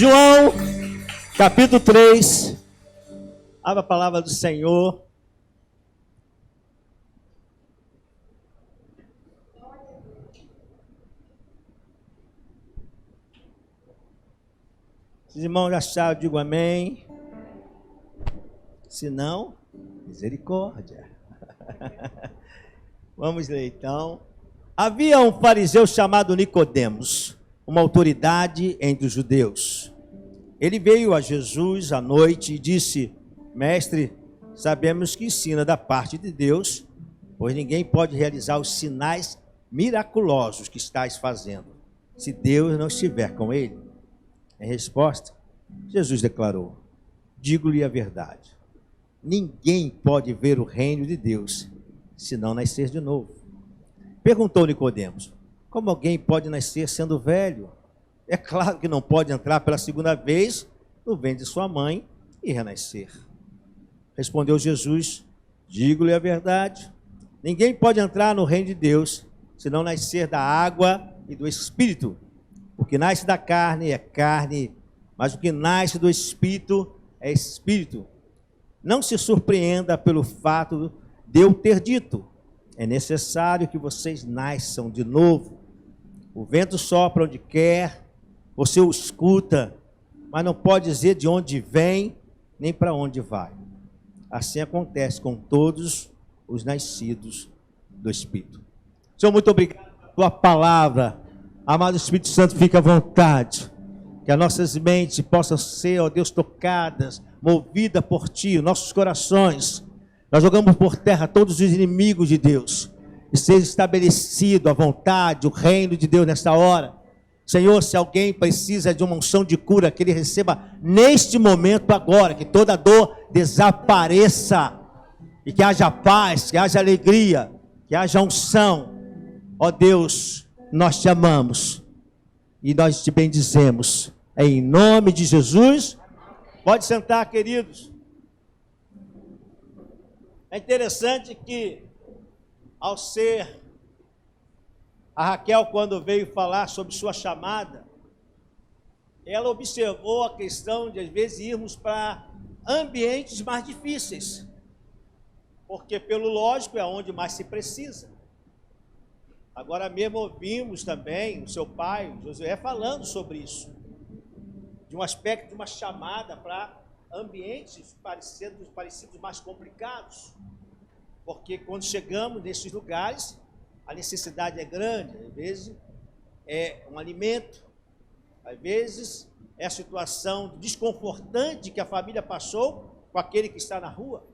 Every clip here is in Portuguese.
João, capítulo 3. Abra a palavra do Senhor. Se os irmãos acharam, digo amém. Se não, misericórdia. Vamos ler então. Havia um fariseu chamado Nicodemos, uma autoridade entre os judeus. Ele veio a Jesus à noite e disse: Mestre, sabemos que ensina da parte de Deus, pois ninguém pode realizar os sinais miraculosos que estás fazendo, se Deus não estiver com ele. Em resposta, Jesus declarou: digo-lhe a verdade, ninguém pode ver o reino de Deus se não nascer de novo. Perguntou Nicodemos: como alguém pode nascer sendo velho? É claro que não pode entrar pela segunda vez no ventre de sua mãe e renascer. Respondeu Jesus: digo-lhe a verdade, ninguém pode entrar no reino de Deus se não nascer da água e do Espírito. O que nasce da carne é carne, mas o que nasce do Espírito é Espírito. Não se surpreenda pelo fato de eu ter dito: é necessário que vocês nasçam de novo. O vento sopra onde quer, você o escuta, mas não pode dizer de onde vem, nem para onde vai. Assim acontece com todos os nascidos do Espírito. Senhor, muito obrigado pela tua palavra. Amado Espírito Santo, fica à vontade. Que as nossas mentes possam ser, ó Deus, tocadas, movidas por ti, nossos corações. Nós jogamos por terra todos os inimigos de Deus. E seja estabelecido a vontade, o reino de Deus nesta hora. Senhor, se alguém precisa de uma unção de cura, que ele receba neste momento agora, que toda dor desapareça, e que haja paz, que haja alegria, que haja unção. Ó Deus, nós te amamos, e nós te bendizemos, em nome de Jesus. Pode sentar, queridos. É interessante que, ao ser a Raquel, quando veio falar sobre sua chamada, ela observou a questão de, às vezes, irmos para ambientes mais difíceis, porque, pelo lógico, é onde mais se precisa. Agora mesmo ouvimos também o seu pai, Josué, falando sobre isso, de um aspecto de uma chamada para ambientes parecidos mais complicados, porque quando chegamos nesses lugares, a necessidade é grande. Às vezes é um alimento, às vezes é a situação desconfortante que a família passou com aquele que está na rua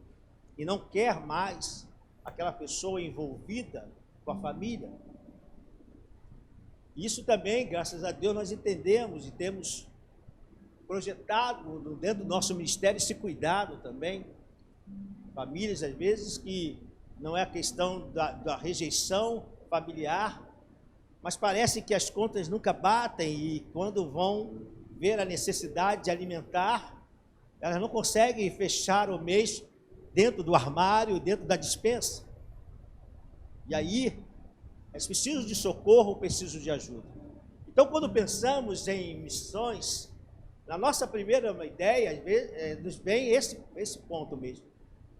e não quer mais aquela pessoa envolvida com a família. Isso também, graças a Deus, nós entendemos e temos projetado dentro do nosso ministério esse cuidado também. Famílias, às vezes, que não é a questão da rejeição familiar, mas parece que as contas nunca batem e quando vão ver a necessidade de alimentar, elas não conseguem fechar o mês dentro do armário, dentro da despensa. E aí, eles precisam de socorro, precisam de ajuda. Então, quando pensamos em missões, na nossa primeira ideia, às vezes, nos vem esse ponto mesmo.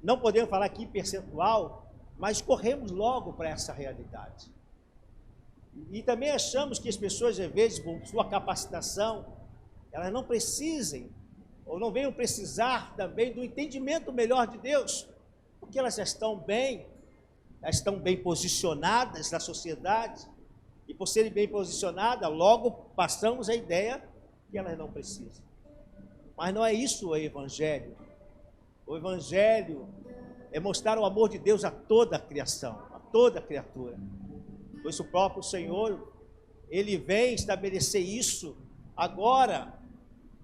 Não podemos falar aqui em percentual, mas corremos logo para essa realidade. E também achamos que as pessoas, às vezes, por sua capacitação, elas não precisem, ou não venham precisar também do entendimento melhor de Deus, porque elas já estão bem posicionadas na sociedade, e por serem bem posicionadas, logo passamos a ideia que elas não precisam. Mas não é isso o Evangelho. O Evangelho é mostrar o amor de Deus a toda a criação, a toda a criatura. Por isso o próprio Senhor, Ele vem estabelecer isso agora,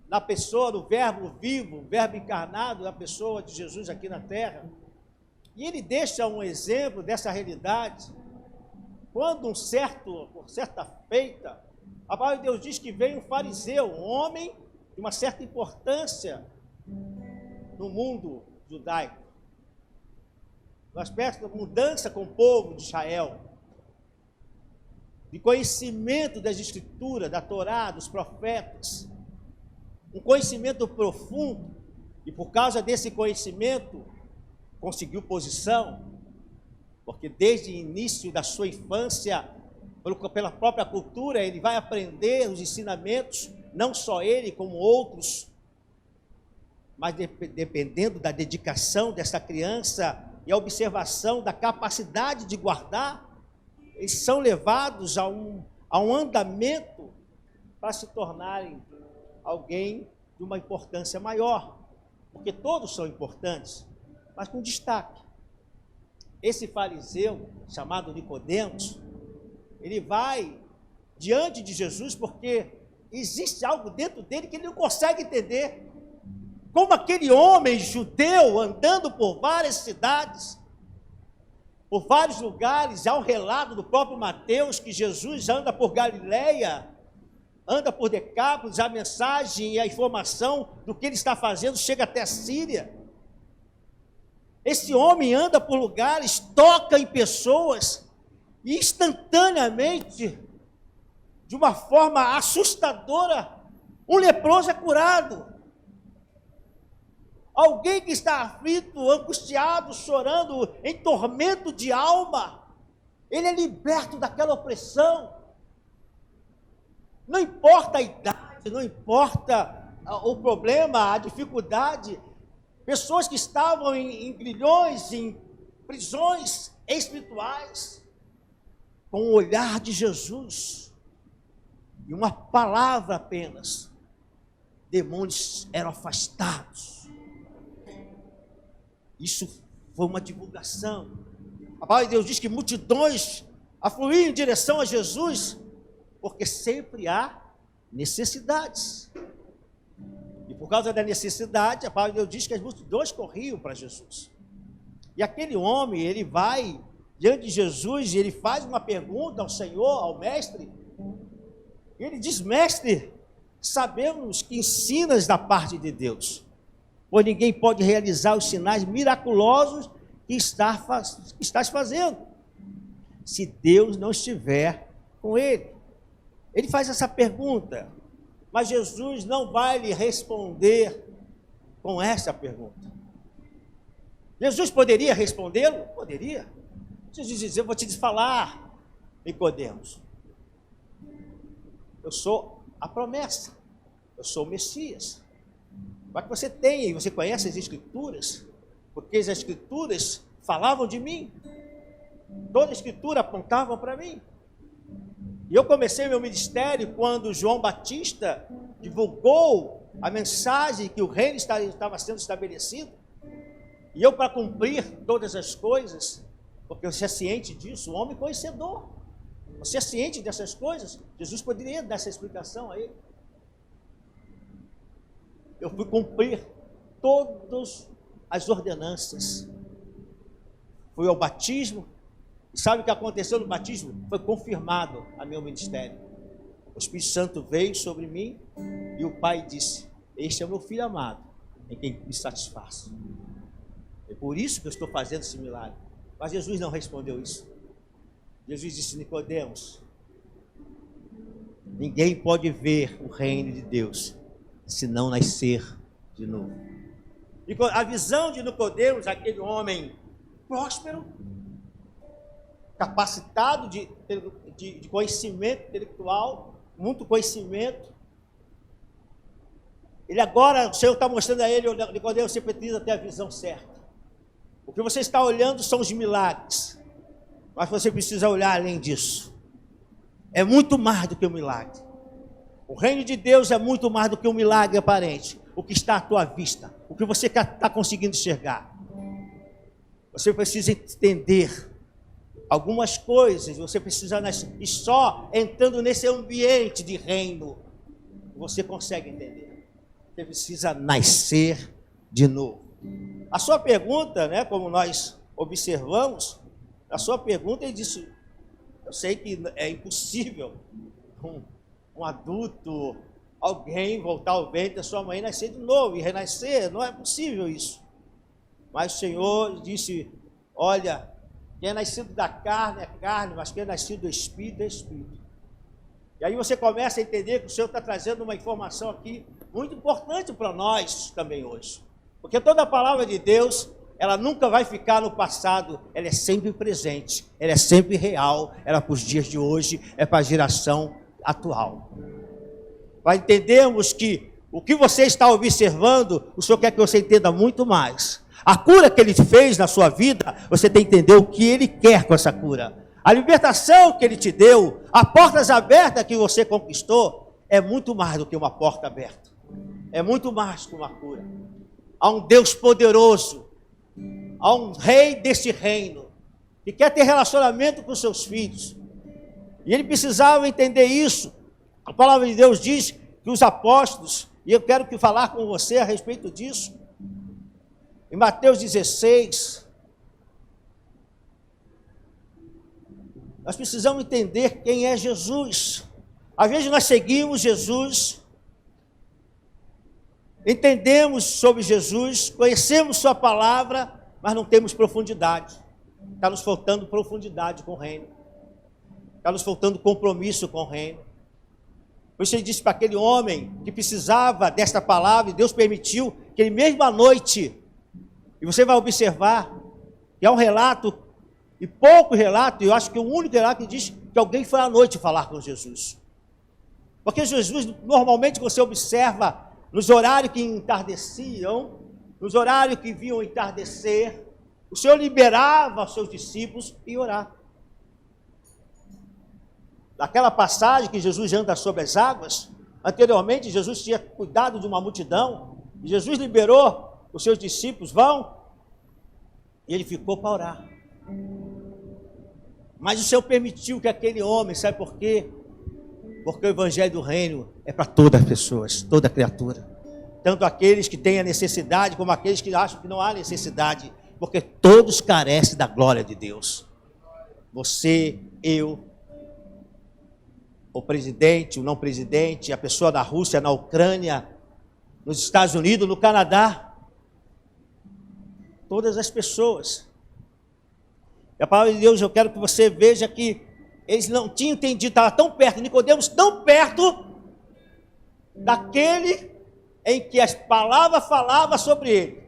na pessoa do Verbo vivo, Verbo encarnado, na pessoa de Jesus aqui na terra. E Ele deixa um exemplo dessa realidade, quando por certa feita, a palavra de Deus diz que veio um fariseu, um homem de uma certa importância no mundo judaico, no aspecto da mudança com o povo de Israel, de conhecimento das Escrituras, da Torá, dos profetas. um conhecimento profundo, e por causa desse conhecimento, conseguiu posição, porque desde o início da sua infância, pela própria cultura, ele vai aprender os ensinamentos, não só ele, como outros, mas dependendo da dedicação dessa criança e a observação da capacidade de guardar, eles são levados a um andamento para se tornarem alguém de uma importância maior, porque todos são importantes, mas com destaque. Esse fariseu, chamado Nicodemos, ele vai diante de Jesus porque existe algo dentro dele que ele não consegue entender. Como aquele homem judeu andando por várias cidades, por vários lugares, há um relato do próprio Mateus que Jesus anda por Galileia, anda por Decápolis, a mensagem e a informação do que ele está fazendo chega até a Síria. Esse homem anda por lugares, toca em pessoas e instantaneamente, de uma forma assustadora, um leproso é curado. Alguém que está aflito, angustiado, chorando, em tormento de alma, ele é liberto daquela opressão. Não importa a idade, não importa o problema, a dificuldade, pessoas que estavam em grilhões, em prisões espirituais, com o olhar de Jesus e uma palavra apenas, demônios eram afastados. Isso foi uma divulgação. A palavra de Deus diz que multidões afluíam em direção a Jesus, porque sempre há necessidades. E por causa da necessidade, a palavra de Deus diz que as multidões corriam para Jesus. E aquele homem, ele vai diante de Jesus e ele faz uma pergunta ao Senhor, ao mestre. E ele diz: mestre, sabemos que ensinas da parte de Deus, pois ninguém pode realizar os sinais miraculosos que estás fazendo, se Deus não estiver com ele. Ele faz essa pergunta, mas Jesus não vai lhe responder com essa pergunta. Jesus poderia respondê-lo? Poderia. Jesus diz: eu vou te falar, Nicodemos, eu sou a promessa, eu sou o Messias. Para que você tenha e você conhece as Escrituras, porque as Escrituras falavam de mim, toda a Escritura apontava para mim. E eu comecei meu ministério quando João Batista divulgou a mensagem que o reino estava sendo estabelecido, e eu, para cumprir todas as coisas, porque você é ciente disso, um homem conhecedor, você é ciente dessas coisas, Jesus poderia dar essa explicação a ele. Eu fui cumprir todas as ordenanças. Fui ao batismo, e sabe o que aconteceu no batismo? Foi confirmado a meu ministério. O Espírito Santo veio sobre mim e o Pai disse: este é o meu filho amado, em quem me satisfaço. É por isso que eu estou fazendo esse milagre. Mas Jesus não respondeu isso. Jesus disse: Nicodemos, ninguém pode ver o reino de Deus se não nascer de novo. E a visão de Nicodemos, aquele homem próspero, capacitado de conhecimento intelectual, muito conhecimento. Ele agora, o Senhor está mostrando a ele: Nicodemos, você precisa ter a visão certa. O que você está olhando são os milagres, mas você precisa olhar além disso. É muito mais do que um milagre. O reino de Deus é muito mais do que um milagre aparente. O que está à tua vista, o que você está conseguindo enxergar. Você precisa entender algumas coisas, você precisa, e só entrando nesse ambiente de reino, você consegue entender. Você precisa nascer de novo. A sua pergunta, né, como nós observamos, a sua pergunta, ele disse: eu sei que é impossível um adulto, alguém voltar ao ventre da sua mãe e nascer de novo, e renascer, não é possível isso. Mas o Senhor disse: olha, quem é nascido da carne é carne, mas quem é nascido do Espírito é Espírito. E aí você começa a entender que o Senhor está trazendo uma informação aqui muito importante para nós também hoje. Porque toda a palavra de Deus, ela nunca vai ficar no passado, ela é sempre presente, ela é sempre real, ela é para os dias de hoje, é para a geração atual. Para entendermos que o que você está observando, o Senhor quer que você entenda muito mais. A cura que Ele fez na sua vida, você tem que entender o que Ele quer com essa cura. A libertação que Ele te deu, as portas abertas que você conquistou, é muito mais do que uma porta aberta. É muito mais que uma cura. Há um Deus poderoso, há um rei desse reino, que quer ter relacionamento com seus filhos. E ele precisava entender isso. A palavra de Deus diz que os apóstolos, e eu quero que falar com você a respeito disso, em Mateus 16, nós precisamos entender quem é Jesus. Às vezes nós seguimos Jesus, entendemos sobre Jesus, conhecemos sua palavra, mas não temos profundidade. Está nos faltando profundidade com o reino. Está nos faltando compromisso com o reino. Por isso ele disse para aquele homem que precisava desta palavra, e Deus permitiu que ele mesmo à noite, e você vai observar, que é um relato, e pouco relato, e eu acho que o único relato que diz que alguém foi à noite falar com Jesus. Porque Jesus, normalmente você observa, nos horários que entardeciam, nos horários que viam entardecer, o Senhor liberava os seus discípulos e orar. Naquela passagem que Jesus anda sobre as águas, anteriormente Jesus tinha cuidado de uma multidão, e Jesus liberou os seus discípulos, vão, e ele ficou para orar. Mas o Senhor permitiu que aquele homem, sabe por quê? Porque o evangelho do reino é para todas as pessoas, toda criatura. Tanto aqueles que têm a necessidade, como aqueles que acham que não há necessidade, porque todos carecem da glória de Deus. Você, eu, o presidente, o não presidente, a pessoa na Rússia, na Ucrânia, nos Estados Unidos, no Canadá. Todas as pessoas. E a palavra de Deus, eu quero que você veja que eles não tinham entendido, estava tão perto, Nicodemos tão perto daquele em que as palavras falavam sobre ele,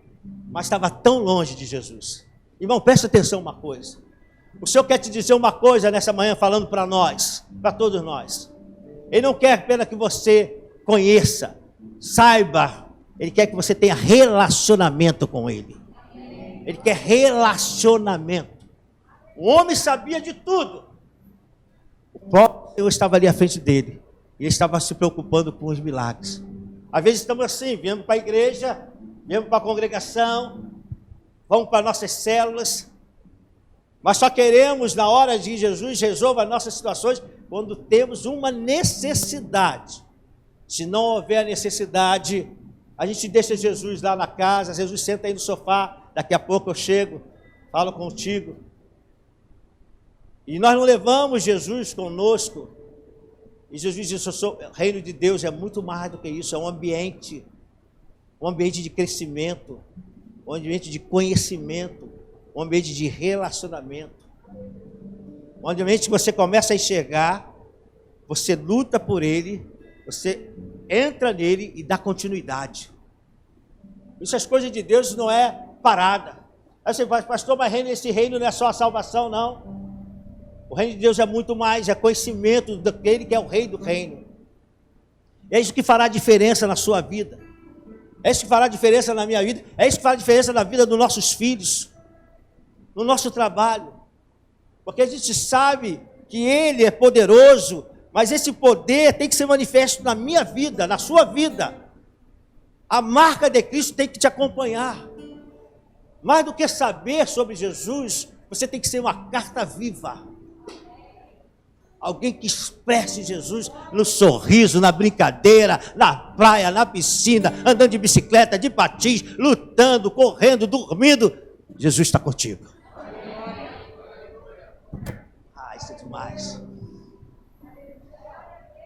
mas estava tão longe de Jesus. Irmão, presta atenção uma coisa. O Senhor quer te dizer uma coisa nessa manhã, falando para nós, para todos nós. Ele não quer apenas que você conheça, saiba, Ele quer que você tenha relacionamento com Ele. Ele quer relacionamento. O homem sabia de tudo. O próprio Deus estava ali à frente dele. E ele estava se preocupando com os milagres. Às vezes estamos assim, viemos para a igreja, viemos para a congregação, vamos para nossas células, mas só queremos, na hora de Jesus, resolva as nossas situações, quando temos uma necessidade. Se não houver necessidade, a gente deixa Jesus lá na casa, Jesus senta aí no sofá, daqui a pouco eu chego, falo contigo. E nós não levamos Jesus conosco. E Jesus disse, o reino de Deus é muito mais do que isso, é um ambiente de crescimento, um ambiente de conhecimento, um ambiente de relacionamento, um ambiente que você começa a enxergar, você luta por ele, você entra nele e dá continuidade. Isso, as coisas de Deus não é parada. Aí você fala, pastor, mas esse reino não é só a salvação, não. O reino de Deus é muito mais, é conhecimento daquele que é o rei do reino. É isso que fará diferença na sua vida. É isso que fará diferença na minha vida. É isso que fará diferença na vida dos nossos filhos, no nosso trabalho. Porque a gente sabe que Ele é poderoso, mas esse poder tem que ser manifesto na minha vida, na sua vida. A marca de Cristo tem que te acompanhar. Mais do que saber sobre Jesus, você tem que ser uma carta viva. Alguém que expresse Jesus no sorriso, na brincadeira, na praia, na piscina, andando de bicicleta, de patins, lutando, correndo, dormindo. Jesus está contigo. Isso é demais.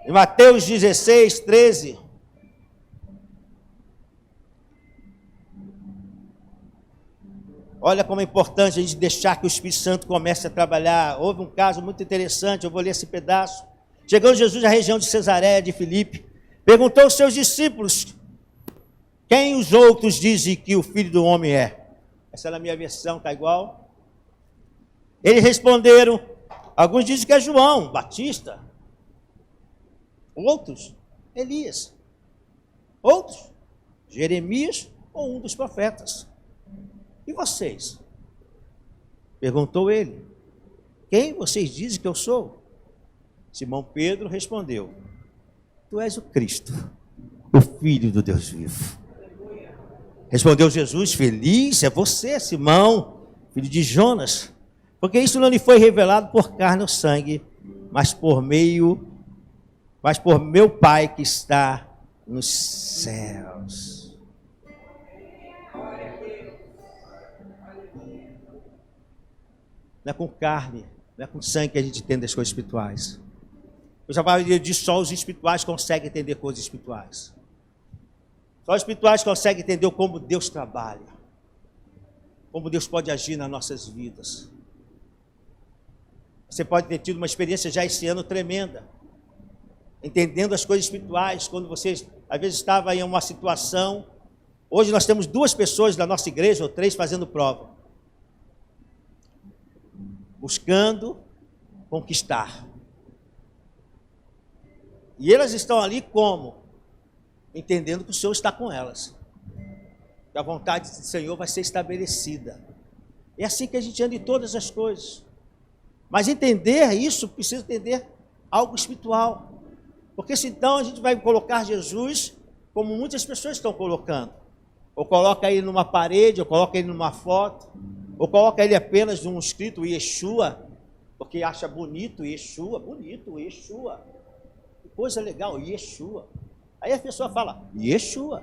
Em Mateus 16, 13. Olha como é importante a gente deixar que o Espírito Santo comece a trabalhar. Houve um caso muito interessante, eu vou ler esse pedaço. Chegando Jesus à região de Cesareia de Filipe, perguntou aos seus discípulos Quem os outros dizem que o Filho do Homem é? Essa é a minha versão, está igual? Eles responderam, alguns dizem que é João Batista, outros, Elias, outros, Jeremias ou um dos profetas. E vocês? Perguntou ele, quem vocês dizem que eu sou? Simão Pedro respondeu, tu és o Cristo, o Filho do Deus vivo. Respondeu Jesus, feliz é você, Simão, filho de Jonas, porque isso não lhe foi revelado por carne ou sangue, mas por meu Pai que está nos céus. Não é com carne, não é com sangue que a gente entende as coisas espirituais. Eu já falei disso, só os espirituais conseguem entender coisas espirituais. Só os espirituais conseguem entender como Deus trabalha, como Deus pode agir nas nossas vidas. Você pode ter tido uma experiência já esse ano tremenda, entendendo as coisas espirituais, quando você às vezes estava em uma situação. Hoje nós temos 2 pessoas da nossa igreja, ou 3, fazendo prova, buscando conquistar. E elas estão ali como? Entendendo que o Senhor está com elas, que a vontade do Senhor vai ser estabelecida. É assim que a gente anda em todas as coisas. Mas entender isso, precisa entender algo espiritual. Porque senão a gente vai colocar Jesus como muitas pessoas estão colocando. Ou coloca ele numa parede, ou coloca ele numa foto, ou coloca ele apenas num escrito Yeshua, porque acha bonito Yeshua, que coisa legal, Yeshua. Aí a pessoa fala, Yeshua.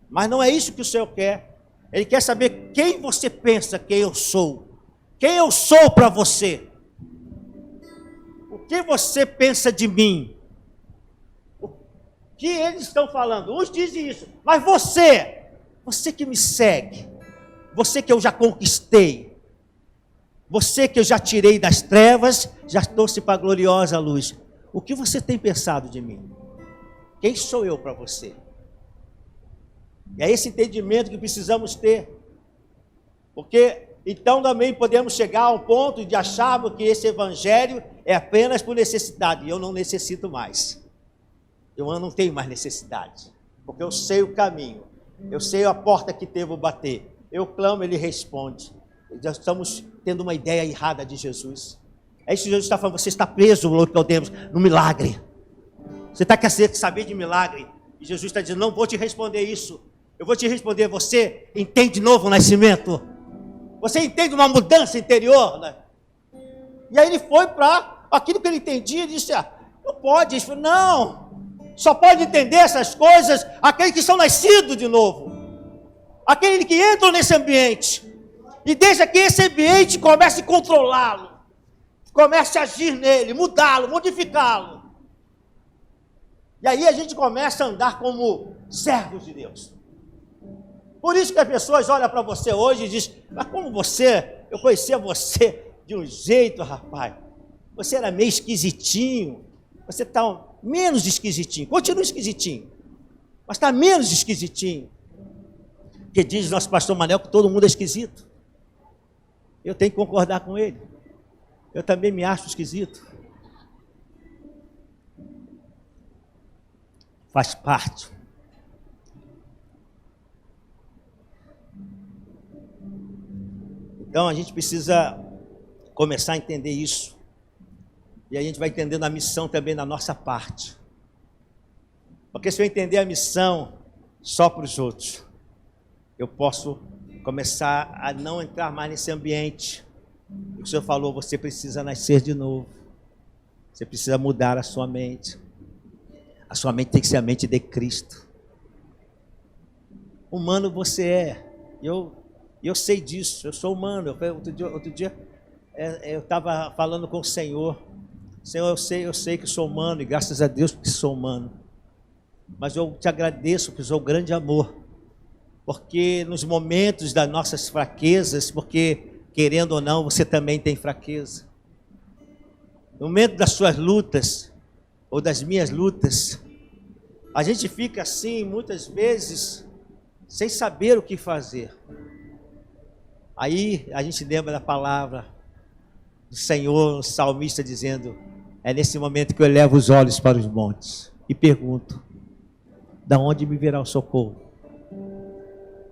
Mas não é isso que o Senhor quer. Ele quer saber quem você pensa que eu sou. Quem eu sou para você. O que você pensa de mim. O que eles estão falando. Uns dizem isso. Mas você que me segue. Você que eu já conquistei. Você que eu já tirei das trevas, já trouxe para a gloriosa luz. O que você tem pensado de mim? Quem sou eu para você? E é esse entendimento que precisamos ter. Porque então também podemos chegar ao ponto de acharmos que esse evangelho é apenas por necessidade. E eu não necessito mais. Eu não tenho mais necessidade. Porque eu sei o caminho. Eu sei a porta que devo bater. Eu clamo, ele responde. Já estamos tendo uma ideia errada de Jesus. É isso que Jesus está falando. Você está preso, Nicodemos, no milagre. Você está querendo saber de milagre? E Jesus está dizendo, não vou te responder isso. Eu vou te responder, você entende novo nascimento? Você entende uma mudança interior? Né? E aí ele foi para aquilo que ele entendia e disse, não pode. Ele falou, não, só pode entender essas coisas aqueles que são nascidos de novo. Aqueles que entram nesse ambiente. E deixa que esse ambiente comece a controlá-lo. Comece a agir nele, mudá-lo, modificá-lo. E aí a gente começa a andar como servos de Deus. Por isso que as pessoas olham para você hoje e dizem, mas como eu conhecia você de um jeito, rapaz. Você era meio esquisitinho. Você está menos esquisitinho. Continua esquisitinho. Mas está menos esquisitinho. Porque diz nosso pastor Manel que todo mundo é esquisito. Eu tenho que concordar com ele. Eu também me acho esquisito. Faz parte. Então a gente precisa começar a entender isso. E a gente vai entendendo a missão também da nossa parte. Porque se eu entender a missão só para os outros, eu posso começar a não entrar mais nesse ambiente. O Senhor falou, você precisa nascer de novo. Você precisa mudar a sua mente. A sua mente tem que ser a mente de Cristo. Humano você é. Eu sei disso, eu sou humano. Outro dia eu estava falando com o Senhor. Senhor, eu sei que sou humano e graças a Deus que sou humano. Mas eu te agradeço por seu grande amor. Porque nos momentos das nossas fraquezas, porque querendo ou não, você também tem fraqueza. No momento das suas lutas, ou das minhas lutas, a gente fica assim, muitas vezes, sem saber o que fazer. Aí a gente lembra da palavra do Senhor, o salmista dizendo: é nesse momento que eu elevo os olhos para os montes e pergunto: da onde me virá o socorro?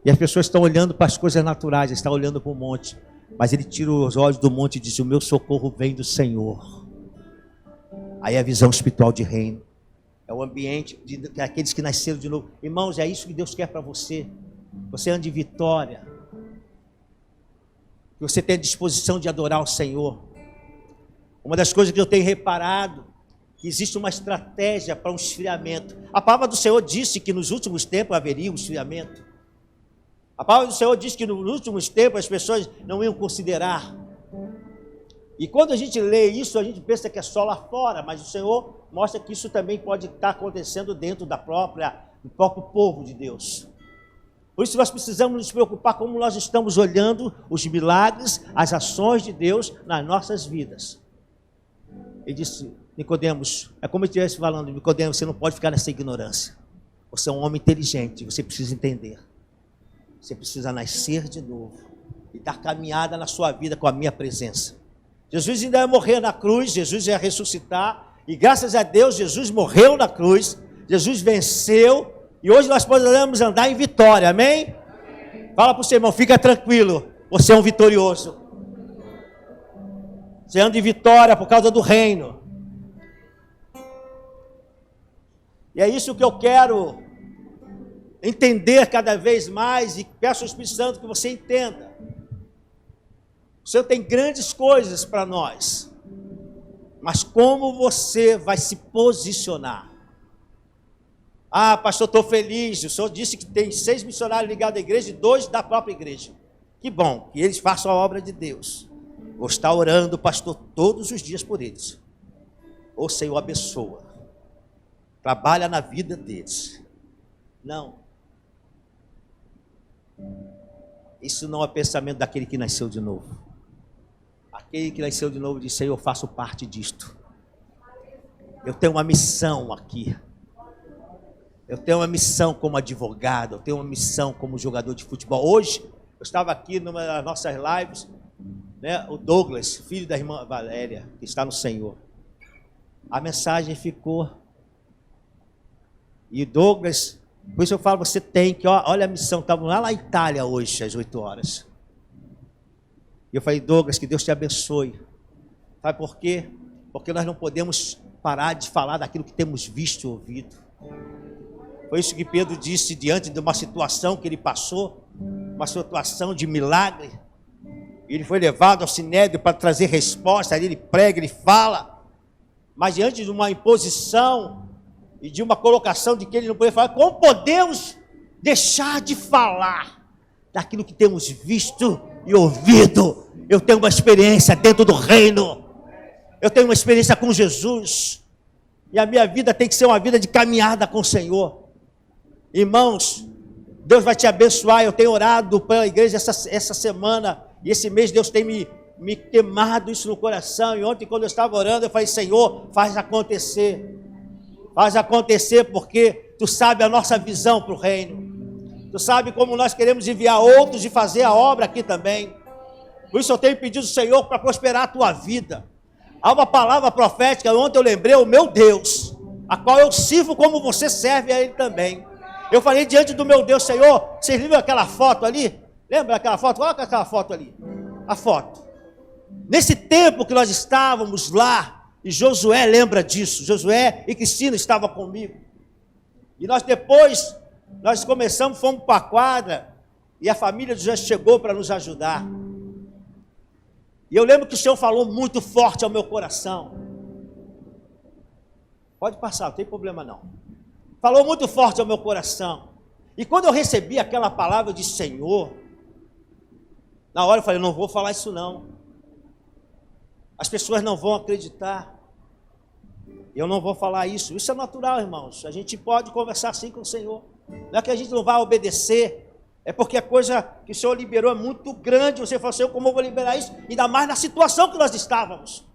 E as pessoas estão olhando para as coisas naturais, estão olhando para o monte, mas ele tira os olhos do monte e diz: o meu socorro vem do Senhor. Aí é a visão espiritual de reino, é o ambiente de aqueles que nasceram de novo. Irmãos, é isso que Deus quer para você. Você anda em vitória, que você tenha disposição de adorar o Senhor. Uma das coisas que eu tenho reparado, que existe uma estratégia para um esfriamento. A palavra do Senhor disse que nos últimos tempos haveria um esfriamento. A palavra do Senhor disse que nos últimos tempos as pessoas não iam considerar. E quando a gente lê isso, a gente pensa que é só lá fora, mas o Senhor mostra que isso também pode estar acontecendo dentro do próprio povo de Deus. Por isso nós precisamos nos preocupar como nós estamos olhando os milagres, as ações de Deus nas nossas vidas. Ele disse: Nicodemos, é como eu estivesse falando, Nicodemos, você não pode ficar nessa ignorância. Você é um homem inteligente, você precisa entender. Você precisa nascer de novo e dar caminhada na sua vida com a minha presença. Jesus ainda ia morrer na cruz, Jesus ia ressuscitar, e graças a Deus Jesus morreu na cruz, Jesus venceu, e hoje nós podemos andar em vitória, amém? Fala para o seu irmão: fica tranquilo, você é um vitorioso. Você anda em vitória por causa do reino. E é isso que eu quero entender cada vez mais, e peço ao Espírito Santo que você entenda. O Senhor tem grandes coisas para nós, mas como você vai se posicionar? Ah, pastor, estou feliz, o Senhor disse que tem 6 missionários ligados à igreja e 2 da própria igreja. Que bom, que eles façam a obra de Deus. Vou estar orando, pastor, todos os dias por eles. O Senhor abençoa, trabalha na vida deles. Não, isso não é pensamento daquele que nasceu de novo. Aquele que nasceu de novo diz: Senhor, eu faço parte disto. Eu tenho uma missão aqui. Eu tenho uma missão como advogado, eu tenho uma missão como jogador de futebol. Hoje, eu estava aqui numa das nossas lives, né, o Douglas, filho da irmã Valéria, que está no Senhor. A mensagem ficou. E Douglas, por isso eu falo, você tem que, olha a missão, estava lá na Itália hoje, às 8 horas. E eu falei: Douglas, que Deus te abençoe. Sabe por quê? Porque nós não podemos parar de falar daquilo que temos visto e ouvido. Foi isso que Pedro disse diante de uma situação que ele passou, uma situação de milagre. Ele foi levado ao Sinédrio para trazer resposta, ali ele prega, ele fala, mas diante de uma imposição e de uma colocação de que ele não podia falar, como podemos deixar de falar daquilo que temos visto e ouvido? Eu tenho uma experiência dentro do reino, eu tenho uma experiência com Jesus, e a minha vida tem que ser uma vida de caminhada com o Senhor. Irmãos, Deus vai te abençoar. Eu tenho orado pela igreja essa semana, e esse mês Deus tem me queimado isso no coração, e ontem quando eu estava orando eu falei: Senhor, faz acontecer, porque Tu sabe a nossa visão para o reino, Tu sabe como nós queremos enviar outros e fazer a obra aqui também. Por isso eu tenho pedido ao Senhor para prosperar a tua vida. Há uma palavra profética, ontem eu lembrei o meu Deus, a qual eu sirvo como você serve a Ele também. Eu falei diante do meu Deus: Senhor, vocês viram aquela foto ali? Lembra aquela foto? Coloca aquela foto ali, a foto. Nesse tempo que nós estávamos lá, e Josué lembra disso, Josué e Cristina estavam comigo. E nós depois, nós começamos, fomos para a quadra, e a família de Josué chegou para nos ajudar. E eu lembro que o Senhor falou muito forte ao meu coração. Pode passar, não tem problema não. Falou muito forte ao meu coração. E quando eu recebi aquela palavra de Senhor, na hora eu falei: não vou falar isso não. As pessoas não vão acreditar. Eu não vou falar isso. Isso é natural, irmãos. A gente pode conversar assim com o Senhor. Não é que a gente não vai obedecer. É porque a coisa que o Senhor liberou é muito grande. Você falou: Senhor, como eu vou liberar isso? Ainda mais na situação que nós estávamos.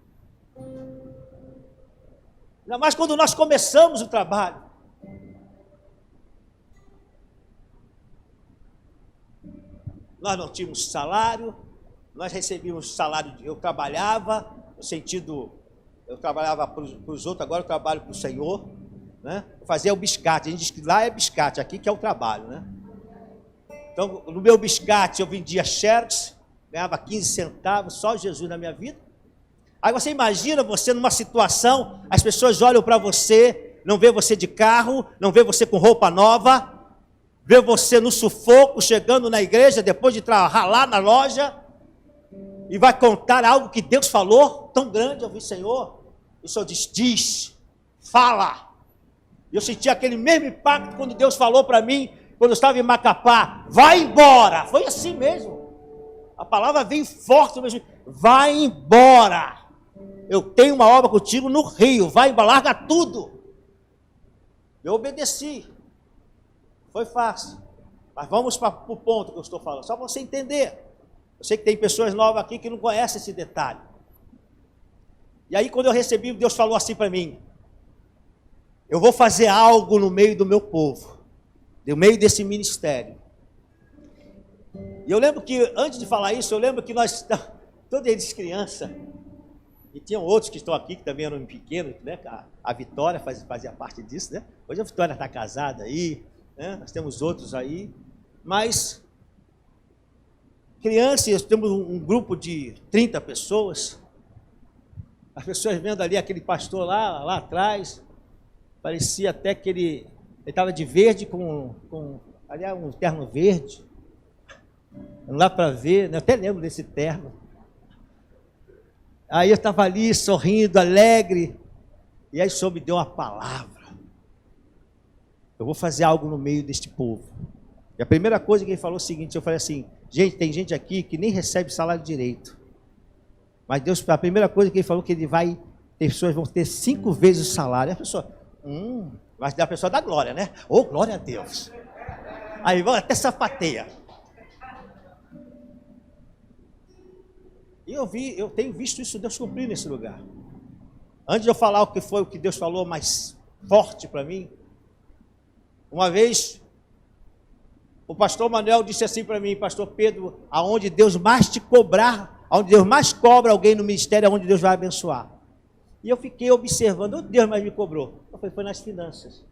Ainda mais quando nós começamos o trabalho. nós não tínhamos salário, nós recebíamos salário, eu trabalhava, no sentido, eu trabalhava para os outros, agora eu trabalho para o Senhor, né? Eu fazia o biscate, a gente diz que lá é biscate, aqui que é o trabalho, né? Então, no meu biscate eu vendia shirts, ganhava 15 centavos, só Jesus na minha vida. Aí você imagina você numa situação, as pessoas olham para você, não vê você de carro, não vê você com roupa nova, vê você no sufoco, chegando na igreja, depois de ralar na loja, e vai contar algo que Deus falou, tão grande, eu vi, Senhor, e o Senhor diz, fala. E eu senti aquele mesmo impacto quando Deus falou para mim, quando eu estava em Macapá, vai embora, foi assim mesmo, a palavra veio forte mesmo, vai embora, eu tenho uma obra contigo no Rio, vai embora, larga tudo. Eu obedeci, foi fácil, mas vamos para o ponto que eu estou falando, só para você entender. Eu sei que tem pessoas novas aqui que não conhecem esse detalhe. E aí quando eu recebi, Deus falou assim para mim, eu vou fazer algo no meio do meu povo, no meio desse ministério. E eu lembro que, antes de falar isso, eu lembro que nós, todos eles criança, e tinham outros que estão aqui, que também eram pequenos, né? A Vitória fazia parte disso, né? Hoje a Vitória está casada aí, né? Nós temos outros aí, mas crianças, temos um grupo de 30 pessoas, as pessoas vendo ali aquele pastor lá atrás, parecia até que ele estava de verde aliás, um terno verde, não dá para ver, né? Eu até lembro desse terno. Aí eu estava ali sorrindo, alegre, e aí o Senhor me deu uma palavra. Eu vou fazer algo no meio deste povo. E a primeira coisa que ele falou é o seguinte, eu falei assim, gente, tem gente aqui que nem recebe salário direito. Mas Deus, a primeira coisa que ele falou que ele vai, pessoas vão ter 5 vezes o salário. E a pessoa, mas a pessoa dá glória, né? Oh, glória a Deus. Aí vão até sapateia. E eu tenho visto isso Deus cumprir nesse lugar. Antes de eu falar o que foi o que Deus falou mais forte para mim, uma vez o pastor Manuel disse assim para mim, pastor Pedro, aonde Deus mais te cobrar, aonde Deus mais cobra alguém no ministério, é onde Deus vai abençoar. E eu fiquei observando, onde Deus mais me cobrou? Eu falei, foi nas finanças.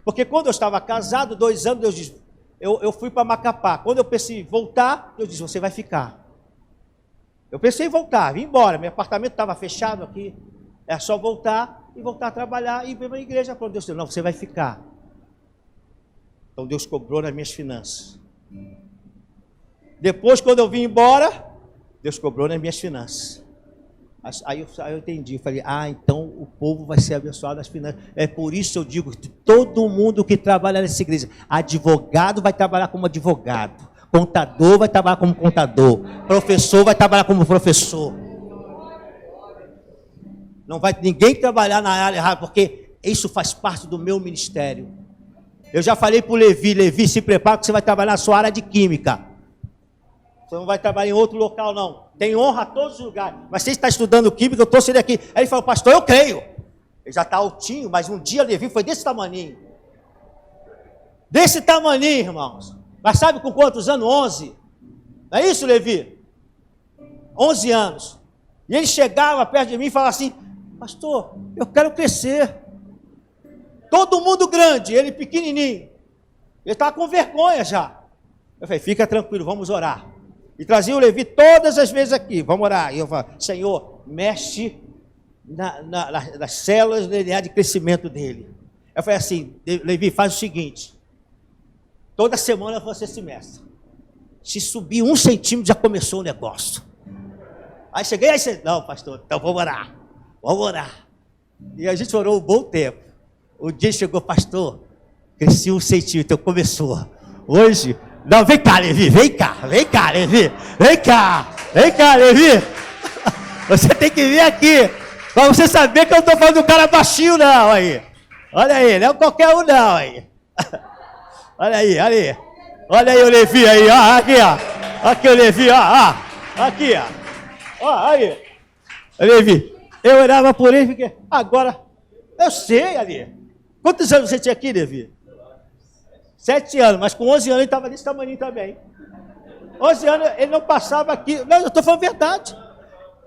Porque quando eu estava casado, 2 anos, Deus disse, eu fui para Macapá. Quando eu pensei em voltar, Deus disse, você vai ficar. Eu pensei em voltar, vim embora, meu apartamento estava fechado aqui, é só voltar e voltar a trabalhar e ir para uma igreja. Quando Deus disse, não, você vai ficar. Então Deus cobrou nas minhas finanças. Depois, quando eu vim embora, Deus cobrou nas minhas finanças. Aí eu entendi, eu falei, então o povo vai ser abençoado nas finanças. É por isso que eu digo que todo mundo que trabalha nessa igreja, advogado vai trabalhar como advogado, contador vai trabalhar como contador, professor vai trabalhar como professor. Não vai ninguém trabalhar na área errada, porque isso faz parte do meu ministério. Eu já falei para o Levi, se prepara que você vai trabalhar na sua área de química. Você não vai trabalhar em outro local, não. Tem honra a todos os lugares. Mas você está estudando química, eu estou saindo aqui. Aí ele falou, pastor, eu creio. Ele já está altinho, mas um dia Levi foi desse tamaninho. Desse tamaninho, irmãos. Mas sabe com quantos anos? 11. Não é isso, Levi? 11 anos. E ele chegava perto de mim e falava assim, pastor, eu quero crescer. Todo mundo grande, ele pequenininho. Ele estava com vergonha já. Eu falei, fica tranquilo, vamos orar. E trazia o Levi todas as vezes aqui, vamos orar. E eu falei, Senhor, mexe nas células do DNA de crescimento dele. Eu falei assim, Levi, faz o seguinte, toda semana você se meça. Se subir 1 centímetro, já começou o negócio. Aí cheguei, não, pastor, então vamos orar. Vamos orar. E a gente orou um bom tempo. O dia chegou, pastor, cresci 1 centímetro, então começou. Hoje, não, vem cá, Levi, Levi, vem cá, Levi. Você tem que vir aqui, para você saber que eu não estou falando do cara baixinho, não, aí. Olha aí, não é qualquer um, não, aí. Olha aí, olha aí o Levi aí, ó, aqui, ó. Aqui o Levi, ó, aqui, ó, aí. Levi, eu orava por ele, porque agora, eu sei ali. Quantos anos você tinha aqui, Levi? 7 anos, mas com 11 anos ele estava desse tamanho também. 11 anos, ele não passava aqui. Não, eu estou falando a verdade.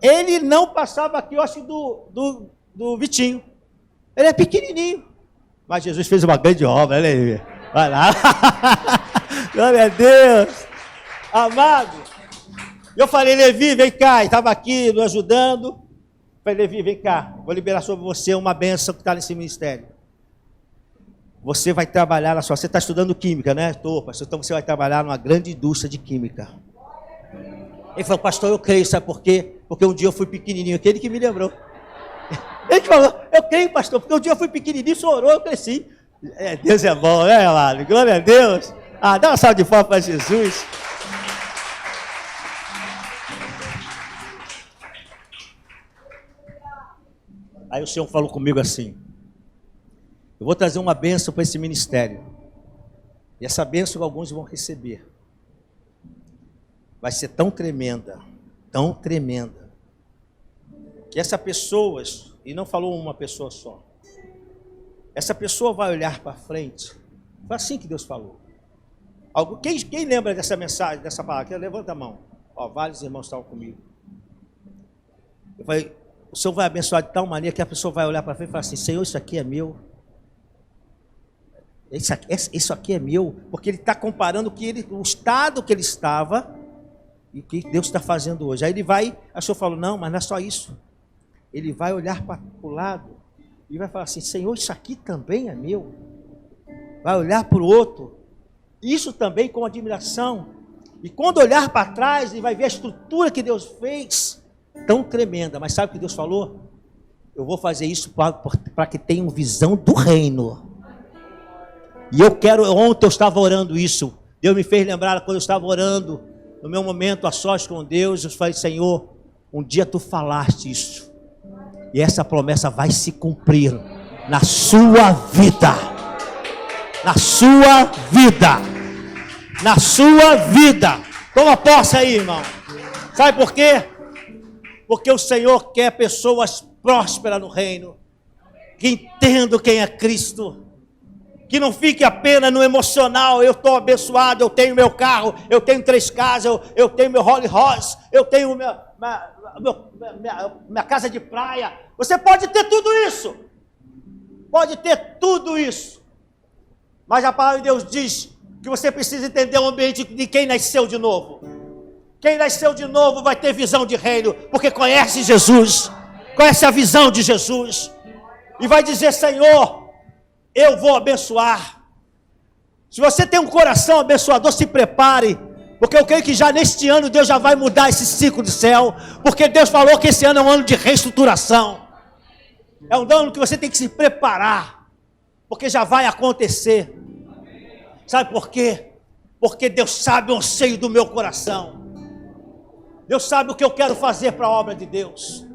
Ele não passava aqui, eu acho, do Vitinho. Ele é pequenininho. Mas Jesus fez uma grande obra, olha aí. Vai lá. Glória a Deus. Amado. Eu falei, Levi, vem cá. Ele estava aqui nos ajudando. Falei, Levi, vem cá. Vou liberar sobre você uma bênção que está nesse ministério. Você vai trabalhar na sua... Você está estudando química, né? Estou, pastor. Então você vai trabalhar numa grande indústria de química. Ele falou, pastor, eu creio, sabe por quê? Porque um dia eu fui pequenininho. Aquele que me lembrou. Ele falou, eu creio, pastor, porque um dia eu fui pequenininho, o senhor orou, eu cresci. Deus é bom, né, amado? Glória a Deus. Dá uma salva de palmas para Jesus. Aí o Senhor falou comigo assim, eu vou trazer uma bênção para esse ministério. E essa bênção alguns vão receber. Vai ser tão tremenda, que essa pessoa, e não falou uma pessoa só, essa pessoa vai olhar para frente. Foi assim que Deus falou. Quem lembra dessa mensagem, dessa palavra? Levanta a mão. Vários irmãos estavam comigo. Eu falei, o Senhor vai abençoar de tal maneira que a pessoa vai olhar para frente e falar assim, Senhor, isso aqui é meu. Isso aqui é meu. Porque ele está comparando o estado que ele estava e o que Deus está fazendo hoje. Aí ele vai, a senhora falou, não, mas não é só isso. Ele vai olhar para o lado e vai falar assim, Senhor, isso aqui também é meu. Vai olhar para o outro, isso também com admiração. E quando olhar para trás, ele vai ver a estrutura que Deus fez, tão tremenda. Mas sabe o que Deus falou? Eu vou fazer isso para que tenham visão do reino. E ontem eu estava orando isso. Deus me fez lembrar quando eu estava orando, no meu momento a sós com Deus, eu falei, Senhor, um dia tu falaste isso. E essa promessa vai se cumprir na sua vida. Na sua vida. Na sua vida. Toma posse aí, irmão. Sabe por quê? Porque o Senhor quer pessoas prósperas no reino. Que entendam quem é Cristo. Que não fique apenas no emocional. Eu estou abençoado, eu tenho meu carro, eu tenho 3 casas, eu tenho meu Rolls Royce, eu tenho minha casa de praia. Você pode ter tudo isso. Pode ter tudo isso. Mas a palavra de Deus diz que você precisa entender o ambiente de quem nasceu de novo. Quem nasceu de novo vai ter visão de reino, porque conhece Jesus, conhece a visão de Jesus. E vai dizer, Senhor, eu vou abençoar. Se você tem um coração abençoador, se prepare, porque eu creio que já neste ano Deus já vai mudar esse ciclo de céu, porque Deus falou que esse ano é um ano de reestruturação. É um ano que você tem que se preparar, porque já vai acontecer. Sabe por quê? Porque Deus sabe o anseio do meu coração. Deus sabe o que eu quero fazer para a obra de Deus.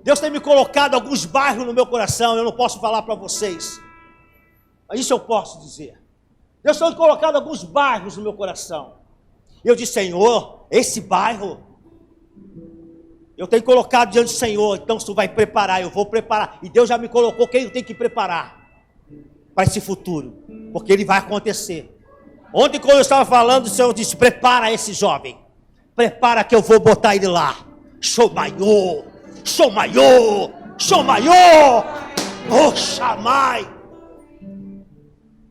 Deus tem me colocado alguns bairros no meu coração, eu não posso falar para vocês, mas isso eu posso dizer. Deus tem colocado alguns bairros no meu coração. Eu disse, Senhor, esse bairro, eu tenho colocado diante do Senhor, então tu vai preparar, eu vou preparar. E Deus já me colocou quem eu tenho que preparar para esse futuro, porque ele vai acontecer. Ontem, quando eu estava falando, o Senhor disse, prepara esse jovem, prepara que eu vou botar ele lá. Sou maior, oh chamai.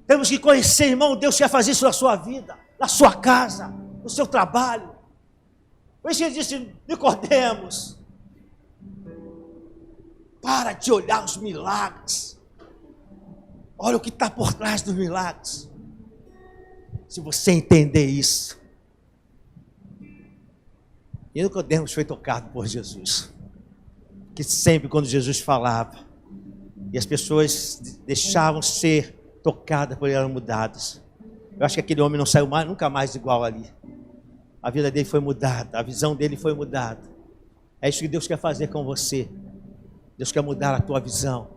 Temos que conhecer, irmão, Deus quer fazer isso na sua vida, na sua casa, no seu trabalho. Por isso ele disse, Nicodemos, para de olhar os milagres, olha o que está por trás dos milagres. Se você entender isso, e Nicodemos foi tocado por Jesus, que sempre quando Jesus falava, e as pessoas deixavam ser tocadas por ele, eram mudadas. Eu acho que aquele homem não saiu nunca mais igual ali. A vida dele foi mudada, a visão dele foi mudada. É isso que Deus quer fazer com você. Deus quer mudar a tua visão.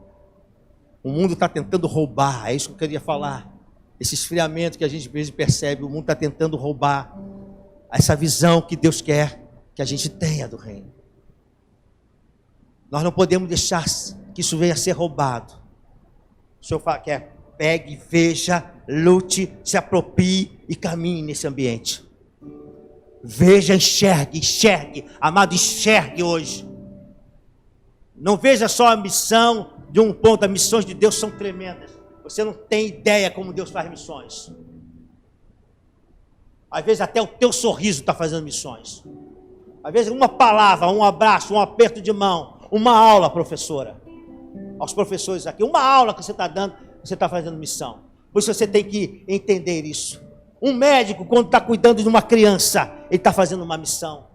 O mundo está tentando roubar, é isso que eu queria falar. Esse esfriamento que a gente às vezes percebe, o mundo está tentando roubar essa visão que Deus quer que a gente tenha do reino. Nós não podemos deixar que isso venha a ser roubado. O Senhor fala que pegue, veja, lute, se aproprie e caminhe nesse ambiente. Veja, enxergue. Amado, enxergue hoje. Não veja só a missão de um ponto. As missões de Deus são tremendas. Você não tem ideia como Deus faz missões. Às vezes até o teu sorriso está fazendo missões. Às vezes uma palavra, um abraço, um aperto de mão, uma aula, professora. Aos professores aqui, uma aula que você está dando, você está fazendo missão. Por isso você tem que entender isso. Um médico, quando está cuidando de uma criança, ele está fazendo uma missão.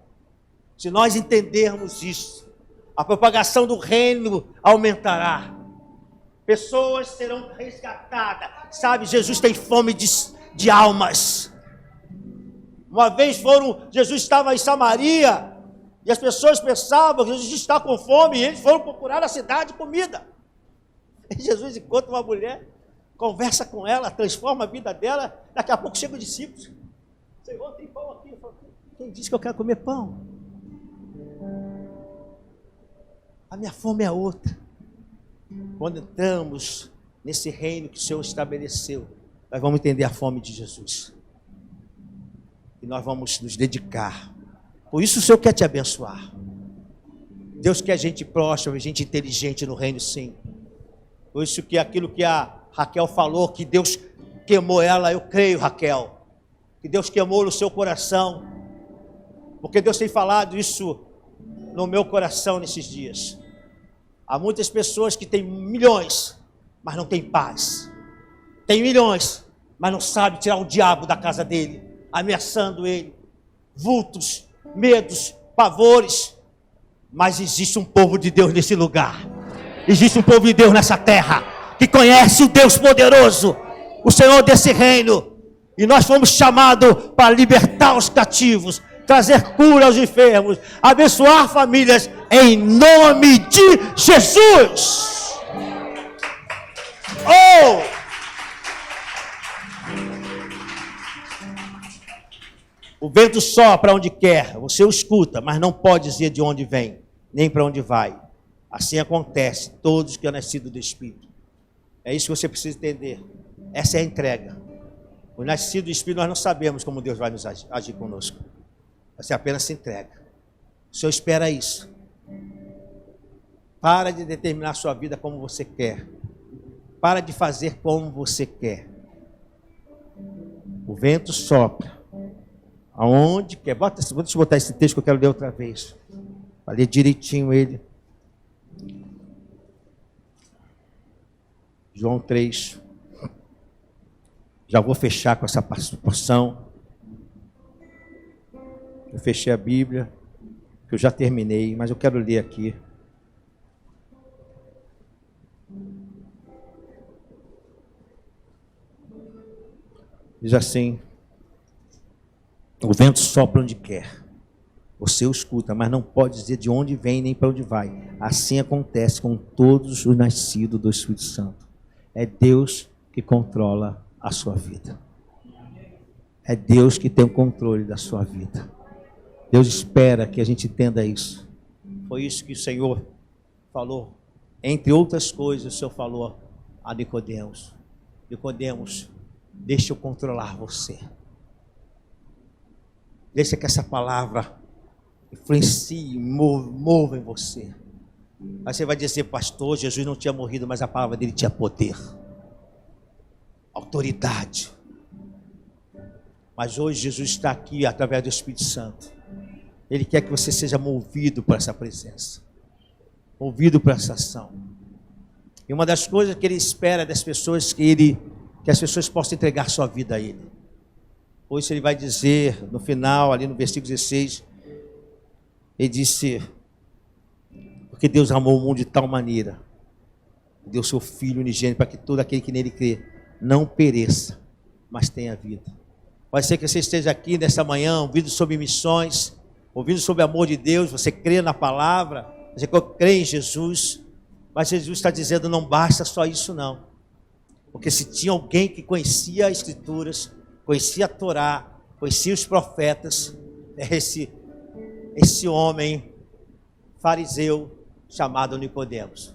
Se nós entendermos isso, a propagação do reino aumentará. Pessoas serão resgatadas. Sabe, Jesus tem fome de almas. Uma vez Jesus estava em Samaria, e as pessoas pensavam que Jesus está com fome, e eles foram procurar na cidade comida. E Jesus encontra uma mulher, conversa com ela, transforma a vida dela, daqui a pouco chegam os discípulos. Senhor, tem pão aqui. Quem disse que eu quero comer pão? A minha fome é outra. Quando entramos nesse reino que o Senhor estabeleceu, nós vamos entender a fome de Jesus. E nós vamos nos dedicar. Por isso o Senhor quer te abençoar. Deus quer gente próxima, gente inteligente no reino, sim. Por isso que aquilo que a Raquel falou, que Deus queimou ela, eu creio, Raquel, que Deus queimou no seu coração, porque Deus tem falado isso no meu coração nesses dias. Há muitas pessoas que têm milhões, mas não têm paz. Tem milhões, mas não sabe tirar o diabo da casa dele, ameaçando ele. Vultos, medos, pavores. Mas existe um povo de Deus nesse lugar. Existe um povo de Deus nessa terra, que conhece o Deus poderoso, o Senhor desse reino. E nós fomos chamados para libertar os cativos, trazer cura aos enfermos, abençoar famílias, em nome de Jesus. O vento sopra onde quer, você o escuta, mas não pode dizer de onde vem, nem para onde vai. Assim acontece, todos que são nascidos do Espírito. É isso que você precisa entender. Essa é a entrega. Os nascidos do Espírito, nós não sabemos como Deus vai nos agir conosco. Você apenas se entrega. O Senhor espera isso. Para de determinar a sua vida como você quer. Para de fazer como você quer. O vento sopra aonde quer. Deixa eu botar esse texto que eu quero ler outra vez. Para ler direitinho ele. João 3. Já vou fechar com essa porção. Eu fechei a Bíblia, que eu já terminei, mas eu quero ler aqui. Diz assim: o vento sopra onde quer, você o escuta, mas não pode dizer de onde vem nem para onde vai. Assim acontece com todos os nascidos do Espírito Santo. É Deus que controla a sua vida. É Deus que tem o controle da sua vida. Deus espera que a gente entenda isso. Foi isso que o Senhor falou. Entre outras coisas, o Senhor falou a Nicodemos: Nicodemos, deixa eu controlar você. Deixa que essa palavra influencie, mova em você. Aí você vai dizer: pastor, Jesus não tinha morrido, mas a palavra dele tinha poder, autoridade. Mas hoje Jesus está aqui através do Espírito Santo. Ele quer que você seja movido por essa presença, movido por essa ação. E uma das coisas que ele espera das pessoas, que as pessoas possam entregar sua vida a ele. Por isso ele vai dizer no final, ali no versículo 16, ele disse: porque Deus amou o mundo de tal maneira, deu seu Filho unigênito, para que todo aquele que nele crê não pereça, mas tenha vida. Pode ser que você esteja aqui nessa manhã ouvindo sobre missões, ouvindo sobre o amor de Deus, você crê na palavra, você crê em Jesus, mas Jesus está dizendo: não basta só isso não. Porque se tinha alguém que conhecia as Escrituras, conhecia a Torá, conhecia os profetas, é esse homem fariseu chamado Nicodemos.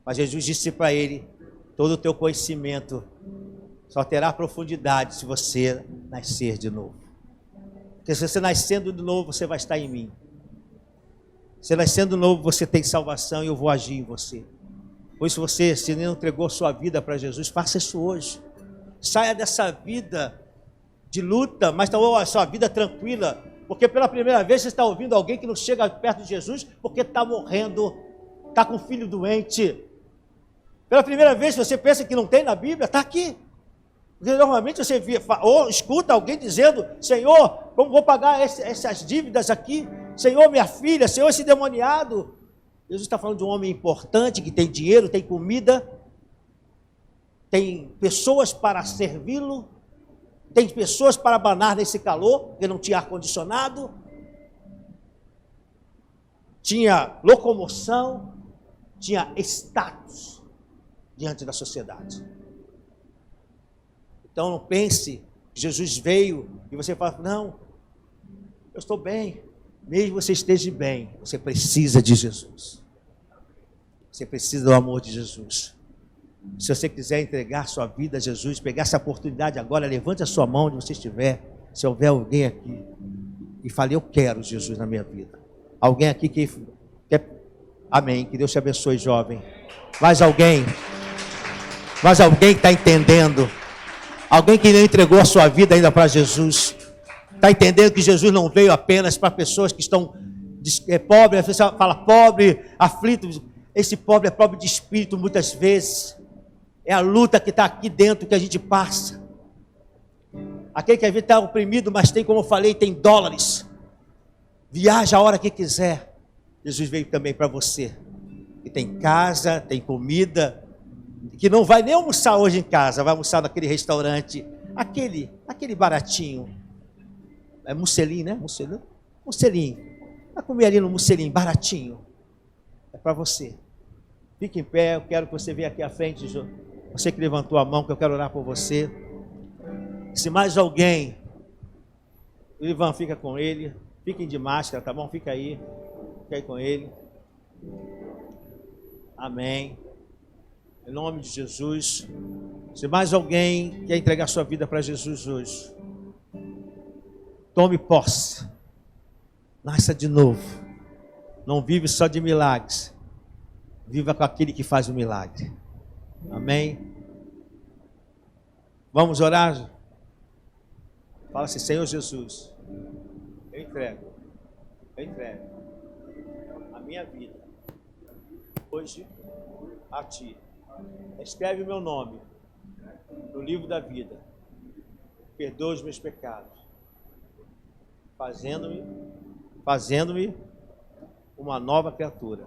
Mas Jesus disse para ele: todo o teu conhecimento só terá profundidade se você nascer de novo. Porque se você nascendo de novo, você vai estar em mim. Se nascendo de novo, você tem salvação e eu vou agir em você. Por isso você, se não entregou sua vida para Jesus, faça isso hoje. Saia dessa vida de luta, mas então a sua vida tranquila. Porque pela primeira vez você está ouvindo alguém que não chega perto de Jesus porque está morrendo, está com um filho doente. Pela primeira vez você pensa que não tem na Bíblia, está aqui. Porque normalmente você via, ou escuta alguém dizendo: Senhor, como vou pagar essas dívidas aqui? Senhor, minha filha, Senhor, esse demoniado. Jesus está falando de um homem importante, que tem dinheiro, tem comida, tem pessoas para servi-lo, tem pessoas para abanar nesse calor, porque não tinha ar-condicionado, tinha locomoção, tinha status diante da sociedade. Então não pense que Jesus veio e você fala: não, eu estou bem. Mesmo você esteja bem, você precisa de Jesus. Você precisa do amor de Jesus. Se você quiser entregar sua vida a Jesus, pegar essa oportunidade agora, levante a sua mão onde você estiver. Se houver alguém aqui e fale: eu quero Jesus na minha vida. Alguém aqui que quer? Amém. Que Deus te abençoe, jovem. Mais alguém? Mais alguém que está entendendo? Alguém que não entregou a sua vida ainda para Jesus? Está entendendo que Jesus não veio apenas para pessoas que estão pobres? A pessoa fala pobre, aflito. Esse pobre é pobre de espírito muitas vezes. É a luta que está aqui dentro que a gente passa. Aquele que às vezes está oprimido, mas tem, como eu falei, tem dólares. Viaja a hora que quiser. Jesus veio também para você. Que tem casa, tem comida, que não vai nem almoçar hoje em casa, vai almoçar naquele restaurante, aquele baratinho. É Musselin, né? Musselin. Vai comer ali no Musselin, baratinho. É para você. Fique em pé, eu quero que você venha aqui à frente, você que levantou a mão, que eu quero orar por você. Se mais alguém, o Ivan fica com ele, fiquem de máscara, tá bom? Fica aí com ele. Amém. Em nome de Jesus. Se mais alguém quer entregar sua vida para Jesus hoje, tome posse. Nasça de novo. Não vive só de milagres. Viva com aquele que faz o milagre. Amém? Vamos orar? Fala assim: Senhor Jesus, eu entrego a minha vida hoje a Ti. Escreve o meu nome no livro da vida. Perdoa os meus pecados, fazendo-me uma nova criatura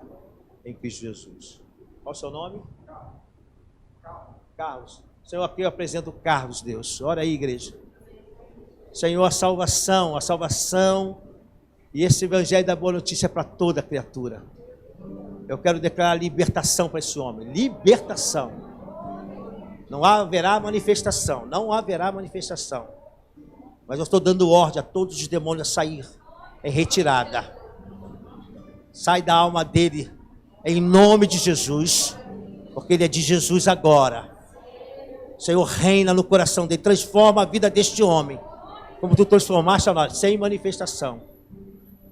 em Cristo Jesus. Qual é o seu nome? Carlos. Senhor, aqui eu apresento o Carlos, Deus. Ora aí, igreja. Senhor, a salvação e esse evangelho da boa notícia é para toda criatura. Eu quero declarar libertação para esse homem. Libertação. Não haverá manifestação. Mas eu estou dando ordem a todos os demônios a sair em retirada. Sai da alma dele, em nome de Jesus, porque ele é de Jesus agora. Senhor, reina no coração dele, transforma a vida deste homem, como tu transformaste a nós, sem manifestação.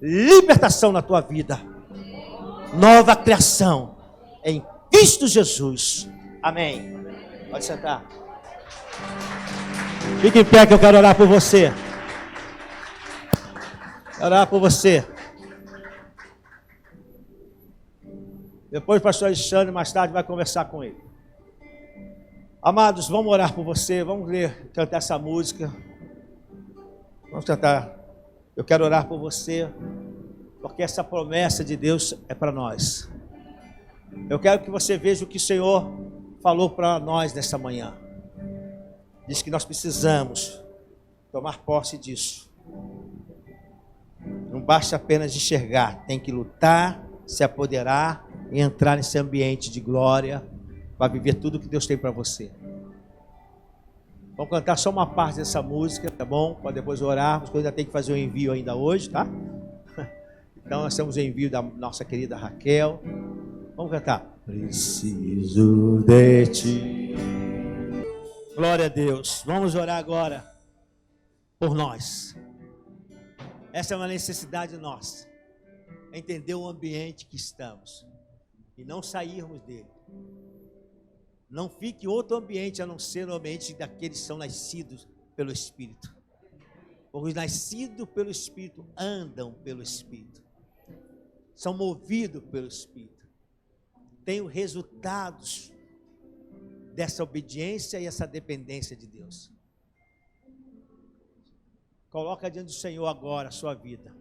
Libertação na tua vida, nova criação, em Cristo Jesus. Amém. Pode sentar. Fique em pé que eu quero orar por você. Orar por você. Depois o pastor Alexandre, mais tarde, vai conversar com ele. Amados, vamos orar por você. Vamos cantar essa música. Vamos cantar. Eu quero orar por você, porque essa promessa de Deus é para nós. Eu quero que você veja o que o Senhor falou para nós nessa manhã. Diz que nós precisamos tomar posse disso. Não basta apenas enxergar, tem que lutar, se apoderar e entrar nesse ambiente de glória para viver tudo que Deus tem para você. Vamos cantar só uma parte dessa música, tá bom? Para depois orarmos, porque eu ainda tenho que fazer um envio ainda hoje, tá? Então nós temos o envio da nossa querida Raquel. Vamos cantar. Preciso de Ti. Glória a Deus. Vamos orar agora por nós. Essa é uma necessidade nossa. Entender o ambiente que estamos e não sairmos dele. Não fique em outro ambiente a não ser o ambiente daqueles que são nascidos pelo Espírito. Porque os nascidos pelo Espírito andam pelo Espírito. São movidos pelo Espírito. Têm os resultados dessa obediência e essa dependência de Deus. Coloca diante do Senhor agora a sua vida.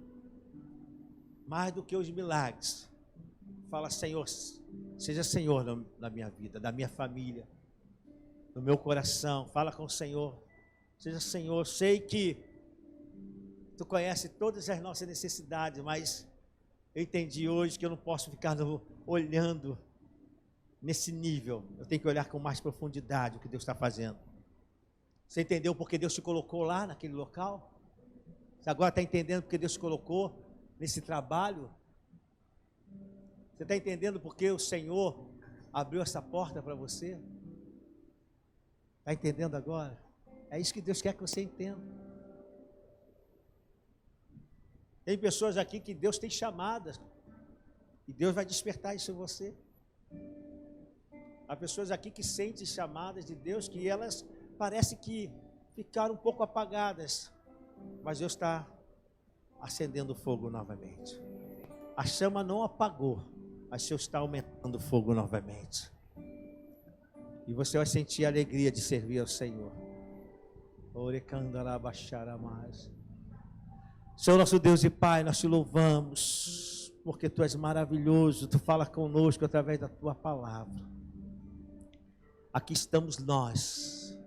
Mais do que os milagres. Fala, Senhor, seja Senhor na minha vida, da minha família, no meu coração. Fala com o Senhor. Seja Senhor, sei que Tu conheces todas as nossas necessidades, mas eu entendi hoje que eu não posso ficar olhando nesse nível. Eu tenho que olhar com mais profundidade o que Deus está fazendo. Você entendeu porque Deus te colocou lá naquele local? Você agora está entendendo porque Deus te colocou nesse trabalho? Você está entendendo porque o Senhor abriu essa porta para você? Está entendendo agora? É isso que Deus quer que você entenda. Tem pessoas aqui que Deus tem chamadas e Deus vai despertar isso em você. Há pessoas aqui que sentem chamadas de Deus que elas parece que ficaram um pouco apagadas, mas Deus está acendendo o fogo novamente. A chama não apagou, mas Deus está aumentando o fogo novamente. E você vai sentir a alegria de servir ao Senhor. Senhor nosso Deus e Pai, nós te louvamos, porque Tu és maravilhoso, Tu fala conosco através da Tua palavra. Aqui estamos nós,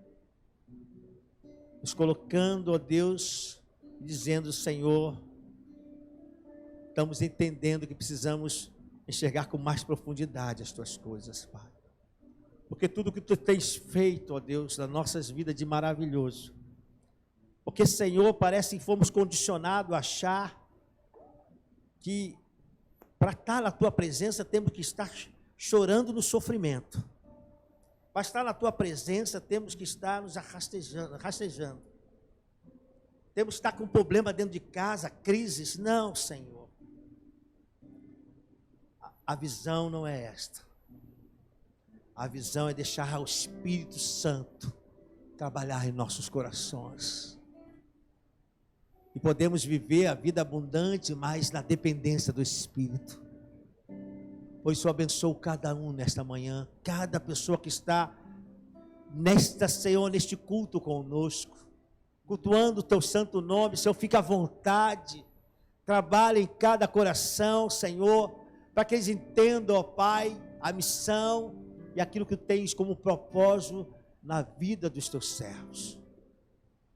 nos colocando, ó Deus, dizendo, Senhor, estamos entendendo que precisamos enxergar com mais profundidade as Tuas coisas, Pai. Porque tudo que Tu tens feito, ó Deus, nas nossas vidas de maravilhoso. Porque, Senhor, parece que fomos condicionados a achar que para estar na Tua presença temos que estar chorando no sofrimento. Para estar na Tua presença temos que estar nos rastejando. Temos que estar com problema dentro de casa, crises. Não, Senhor. A visão não é esta. A visão é deixar o Espírito Santo trabalhar em nossos corações. E podemos viver a vida abundante, mas na dependência do Espírito. Por isso eu abençoo cada um nesta manhã, cada pessoa que está Senhor, neste culto conosco, cultuando o Teu santo nome. Senhor, fica à vontade, trabalha em cada coração, Senhor, para que eles entendam, ó Pai, a missão e aquilo que Tens como propósito na vida dos Teus servos.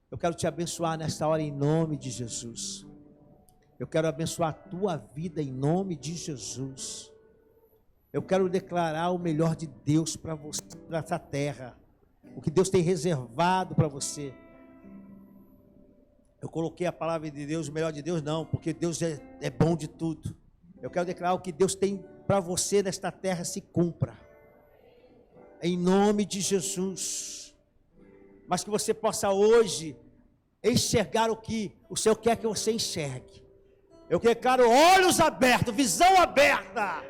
Eu quero Te abençoar nesta hora em nome de Jesus. Eu quero abençoar a Tua vida em nome de Jesus. Eu quero declarar o melhor de Deus para você, nessa terra. O que Deus tem reservado para você. Eu coloquei a palavra de Deus, o melhor de Deus não, porque Deus é bom de tudo. Eu quero declarar o que Deus tem para você nesta terra se cumpra. Em nome de Jesus. Mas que você possa hoje enxergar o que o Senhor quer que você enxergue. Eu quero olhos abertos, visão aberta.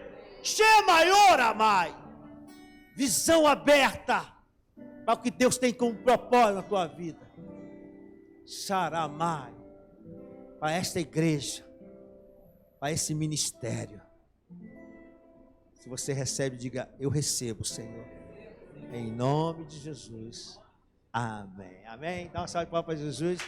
Maior, amai. Visão aberta para o que Deus tem como propósito na tua vida. Saramai. Para esta igreja, para esse ministério. Se você recebe, diga: eu recebo, Senhor. Em nome de Jesus. Amém. Amém. Dá uma salva de palmas para Jesus.